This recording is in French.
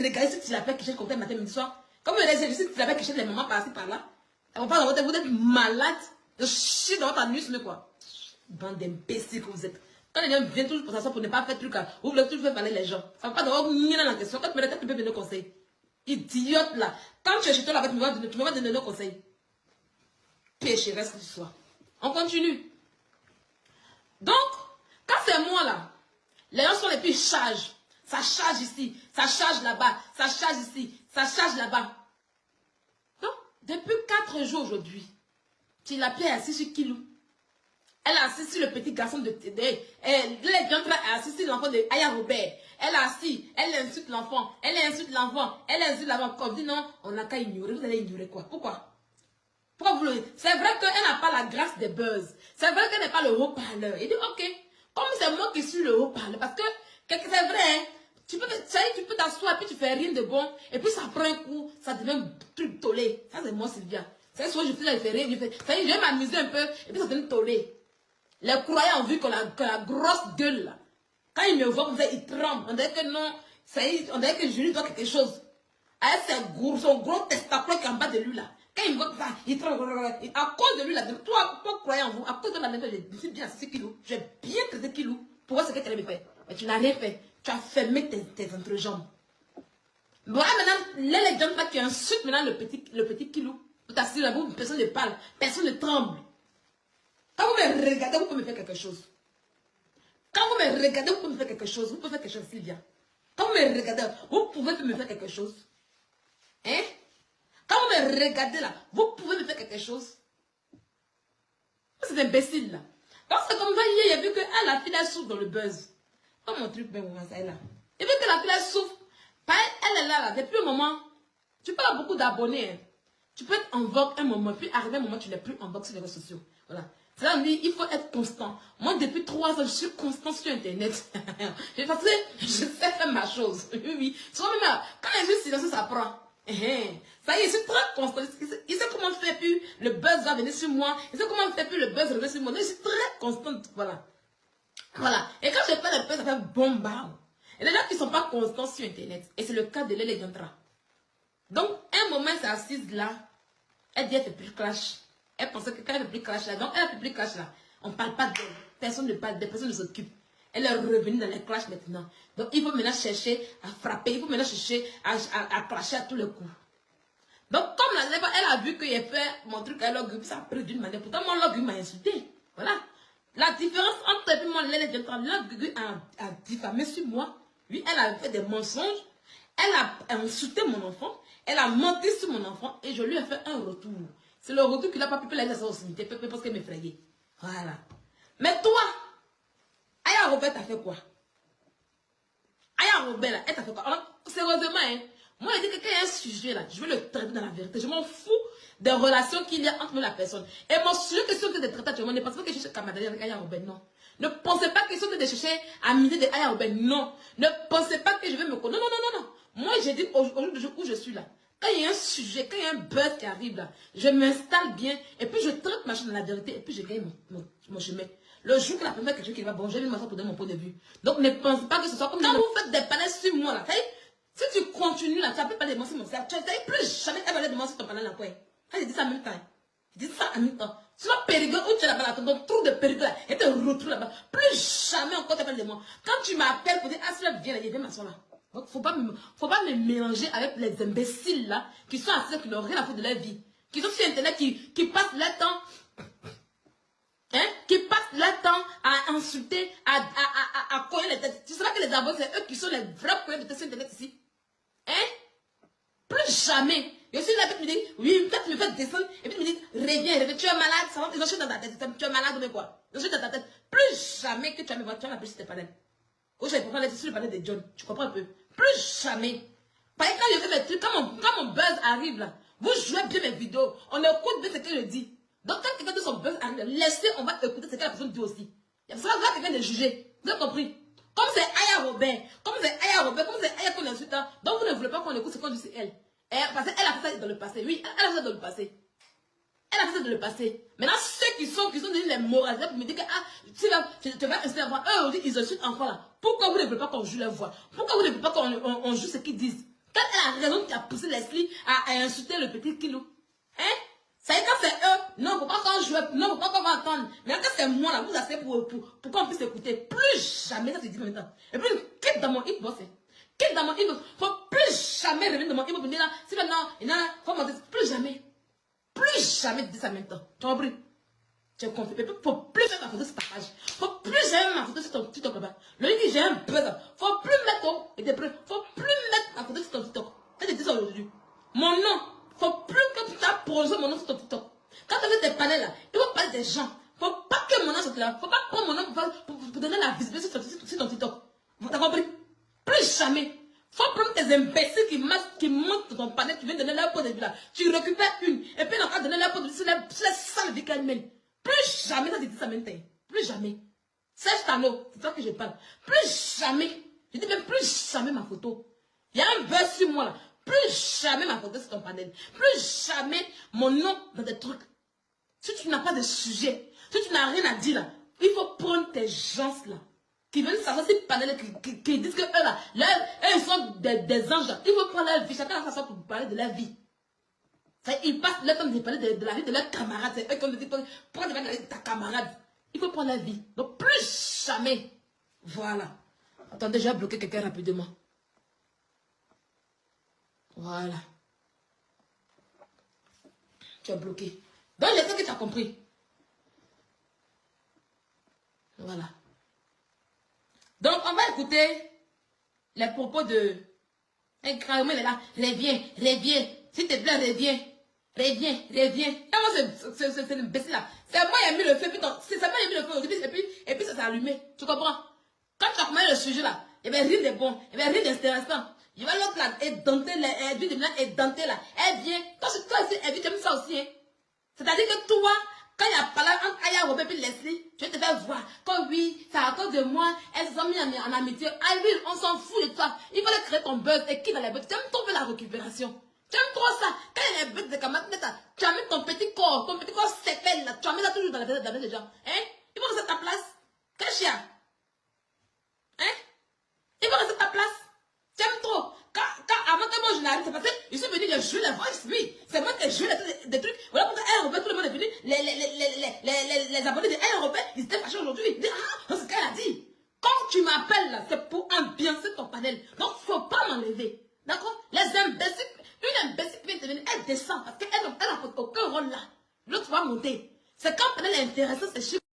regarder si tu l'appelles Kéchette comme ça matin, midi, soir. Quand vous regardez si tu l'appelles Kéchette, les mamans par-ci, par-là. Vous êtes malade. Je chie dans votre anus, mais quoi. Bande d'imbéciles que vous êtes. Quand les gens viennent toujours pour ça, pour ne pas faire truc, vous voulez toujours faire parler les gens. Ça ne va pas d'avoir une dans la question. Quand tu me dis, tu peux donner conseil. Idiote là. Quand tu es chez toi là-bas, tu vas donner nos conseils. Pécheresse que tu sois. On continue. Donc, quand c'est moi là, les gens sont les plus charges. Ça charge ici, ça charge là-bas, ça charge ici, ça charge là-bas. Donc, depuis 4 jours aujourd'hui, tu l'as pris assis sur Kilou. Elle a assis sur le petit garçon de Tédé. Elle a assis sur l'enfant de Aya Robert. Elle a assis, elle insulte l'enfant, elle insulte l'enfant, elle insulte l'enfant. Comme dit non, on n'a qu'à ignorer. Vous allez ignorer quoi? Pourquoi? Pourquoi vous le... C'est vrai qu'elle n'a pas la grâce des buzz. C'est vrai qu'elle n'est pas le haut-parleur. Il dit ok, comme c'est moi qui suis le haut-parleur, parce que c'est vrai, hein, tu peux t'asseoir et puis tu fais rien de bon, et puis ça prend un coup, ça devient un truc tollé. Ça c'est moi Sylvia. C'est soit je fais rien, je vais m'amuser un peu, et puis ça devient tollé. Les croyants ont vu que la grosse gueule là, quand ils me voient comme ça, ils tremblent. On dirait que non, on dirait que je lui dois quelque chose. Avec son gros testacule qui est en bas de lui là. Quand il me voit comme ça, il tremble. À cause de lui là, toi croyant en vous, à cause de la même, je suis bien 6 kilos. J'ai bien traité kilos. Pour voir ce que tu avais fait. Mais tu n'as rien fait. Tu as fermé tes entrejambes. Voilà maintenant, les gens là qui insultent maintenant le petit kilo. Pour t'assurer là, personne ne parle, personne ne tremble. Quand vous me regardez, vous pouvez me faire quelque chose. Quand vous me regardez, vous pouvez me faire quelque chose. Vous pouvez faire quelque chose, Sylvia. Quand vous me regardez, vous pouvez me faire quelque chose. Hein? Quand vous me regardez là, vous pouvez me faire quelque chose. C'est imbécile là. Parce que comme ça, hier, il a vu que la fille elle souffre dans le buzz. Pas mon truc, mais ça est là. Il veut que la fille elle souffre. Elle est là, depuis un moment. Tu peux avoir beaucoup d'abonnés. Hein. Tu peux être en vogue un moment, puis arriver un moment, tu n'es plus en vogue sur les réseaux sociaux. Voilà. C'est là, on dit, il faut être constant. Moi, depuis 3 ans, je suis constant sur Internet. Parce que je sais faire ma chose. Oui. Souvent même, quand les gens silencieux, ça prend. Ça y est, je suis très constant. Il sait comment faire, puis le buzz va venir sur moi. Il sait comment faire, puis le buzz revient sur moi. Donc, je suis très constante. Voilà. Voilà. Et quand je fais le buzz, ça fait bomba. Et les gens qui ne sont pas constants sur Internet. Et c'est le cas de Lele Diantra. Donc, un moment, elle s'est assise là. Elle dit, elle fait plus clash. Elle pensait que quand elle fait plus clash là, donc elle fait plus clash là. On ne parle pas d'elle. Personne ne parle d'elle, personne ne s'occupe. Elle est revenue dans les clashs maintenant. Donc, il faut maintenant chercher à frapper. Il faut maintenant chercher à clasher à tous les coups. Donc, comme la dernière fois, elle a vu qu'il a fait mon truc à l'orgue, ça a pris d'une manière. Pourtant, mon log m'a insulté. Voilà. La différence entre moi et Lele Diantra, l'orgue a diffamé sur moi. Oui, elle a fait des mensonges. Elle a insulté mon enfant. Elle a menti sur mon enfant. Et je lui ai fait un retour. C'est le retour qu'il n'a pas pu la laisser aussi. Parce qu'elle m'effrayait. Voilà. Mais toi, Aya Robert t'a fait quoi? Aya Robert, là, elle t'a fait quoi? Alors, sérieusement, hein, moi, je dis que quand il y a un sujet là, je vais le traiter dans la vérité. Je m'en fous des relations qu'il y a entre la personne. Et mon sujet que c'est de traiter actuellement, ne pensez pas que je suis camarade avec Aya Robert, non. Ne pensez pas que c'est de chercher à miner de Aya Robert, non. Ne pensez pas que je vais me connaître. Non, non, non, non. Moi, j'ai dit aujourd'hui où je suis là. Quand il y a un sujet, quand il y a un buzz qui arrive là, je m'installe bien et puis je traite ma chose dans la vérité et puis je gagne mon chemin. Le jour que la première quelque chose qui va, bon, je vais m'asseoir pour donner mon point de vue. Donc ne pense pas que ce soit comme quand vous faites des panels sur moi là. Si tu continues là, tu n'as pas de mentir mon frère. Tu n'as plus jamais elle va aller demander sur ton panel là quoi. Quand je dis ça en même temps. Je dis ça en même temps. Sur la périgord où tu es là-bas, dans ton trou de périgord là, et te retrouves là-bas. Plus jamais encore tu appelles de moi. Quand tu m'appelles pour dire, ah, celui-là vient là, il vient m'asseoir là. Donc, faut pas me mélanger avec les imbéciles là, qui sont assis, qui n'ont rien à foutre de leur vie. Qui sont sur Internet, qui passent leur temps, hein, qui passent leur temps à insulter, à coller les têtes. Tu sais pas que les abonnés, c'est eux qui sont les vrais cogneurs de têtes sur Internet ici. Hein? Plus jamais. Je suis là, et tu me dis, oui, peut-être tu me fais descendre, et puis tu me dis, reviens, tu es malade, ça va, ils ont dans ta tête, tu es malade, mais quoi? Ils ont dans ta tête. Plus jamais que tu vas me voir, tu vas m'appeler sur tes panels. Aujourd'hui, pour parler sur le panel de John, tu comprends un peu? Plus jamais. Par exemple, quand je fais mes trucs, quand mon buzz arrive là, vous jouez bien mes vidéos, on écoute bien ce que je dis. Donc, quand quelqu'un de son buzz arrive, laissez, on va écouter ce que la personne dit aussi. Il y a pas quelqu'un de juger. Vous avez compris? Comme c'est Aya Robert, comme c'est Aya qu'on insulte, donc vous ne voulez pas qu'on écoute ce qu'on dit sur elle. Parce qu'elle a fait ça dans le passé. Oui, elle a fait ça dans le passé. Elle a fait ça dans le passé. Maintenant, ceux qui sont devenus les moralisés pour me dire que ah, tu vas rester à voir. Eux, ils insultent encore là. Pourquoi vous ne voulez pas qu'on joue leur voix? Pourquoi vous ne voulez pas qu'on joue ce qu'ils disent? a raison qui a poussé Leslie à insulter le petit Kilo. Hein? Ça y est, quand c'est eux, non, faut pas qu'on joue, non, faut pas qu'on va entendre. Mais quand c'est moi, là, vous asseyez pour qu'on puisse écouter. Plus jamais, ça se dit en même temps. Et puis, quitte dans mon inbox. Quitte dans mon inbox. Faut plus jamais revenir dans mon inbox. Là, si maintenant, il y en a, comment dire, plus jamais. Plus jamais dire ça en même temps. Tu as compris? Tu as compris? Faut plus mettre ma photo sur ta page. Faut plus jamais ma photo sur ton TikTok là-bas. Le dit, j'ai un buzz. Faut plus mettre et des preuves. Faut plus mettre ma photo sur ton TikTok. Ça, je dis ça aujourd'hui. Mon nom. Faut plus que tu approches mon nom sur ton TikTok. Quand tu as tes panels là, il faut parler des gens. Faut pas que mon nom soit là. Faut pas prendre mon nom pour donner la visibilité sur ton TikTok. T'as compris? Plus jamais. Faut prendre tes imbéciles qui montent dans ton panel, tu viens donner leur pot de vue là. Tu récupères une. Et puis, on va donner leur pot de vue sur les sales vie qu'elle mène. Plus jamais, ça te dit ça maintenant. Plus jamais. Serge Tano, c'est toi que je parle. Plus jamais. Je dis même plus jamais ma photo. Il y a un buzz sur moi là. Plus jamais ma photo sur ton panel. Plus jamais mon nom dans des trucs. Si tu n'as pas de sujet, si tu n'as rien à dire là, il faut prendre tes gens là. Qui viennent savoir ces panels qui disent que eux là, ils sont des anges là. Il faut prendre leur vie. Chacun a sa façon pour parler de leur vie. Ils passent leur temps de parler de la vie de leurs camarades. C'est eux qui ont dit, prends de la vie de ta camarade. Il faut prendre la vie. Donc plus jamais. Voilà. Attendez, j'ai bloqué quelqu'un rapidement. Voilà. Tu as bloqué. Donc j'espère que tu as compris. Voilà. Donc on va écouter les propos de... Incroyable, elle est là. Reviens, reviens. S'il te plaît, reviens. Reviens, reviens. C'est l'imbécile là. C'est moi qui ai mis le feu. C'est moi qui ai mis le feu au début. Et puis ça s'est allumé. Tu comprends? Quand tu as commencé le sujet là, il va rien de bon. Il va rien d'intéressant. Il va l'autre là, édenté là. Elle vient de là, édenté là. Elle vient. Toi aussi, elle vient, tu aimes ça aussi. Hein? C'est-à-dire que toi, quand il y a parlé entre Aya Robert et Leslie, tu vas te faire voir. Quand oui, c'est à cause de moi, elles se sont mis en amitié. Ah oui, on s'en fout de toi. Il fallait créer ton buzz. Et qui dans les buzz? Tu aimes trop la récupération. Tu aimes trop ça. Quand il y a les buzz de camarades, tu as mis ton petit corps s'épelle là. Tu as mis ça toujours dans la tête des gens. Hein? Il faut rester à ta place. Quel chien? Hein? Il faut rester à ta place. Tu aimes trop. Avant que moi je n'arrive, c'est parce que je suis venu de jouer la voice, oui. C'est moi qui ai joué des trucs. Voilà pourquoi elle Robert, tout le monde est venu. Les abonnés de elle Robert, ils étaient fâchés aujourd'hui. Ils disent, ah, c'est ce qu'elle a dit. Quand tu m'appelles là, c'est pour ambiancer ton panel. Donc, il ne faut pas m'enlever. D'accord? Les imbéciles, une imbécile vient de venir, elle descend parce qu'elle n'a aucun rôle là. L'autre va monter. C'est quand le panel est intéressant, c'est chiant.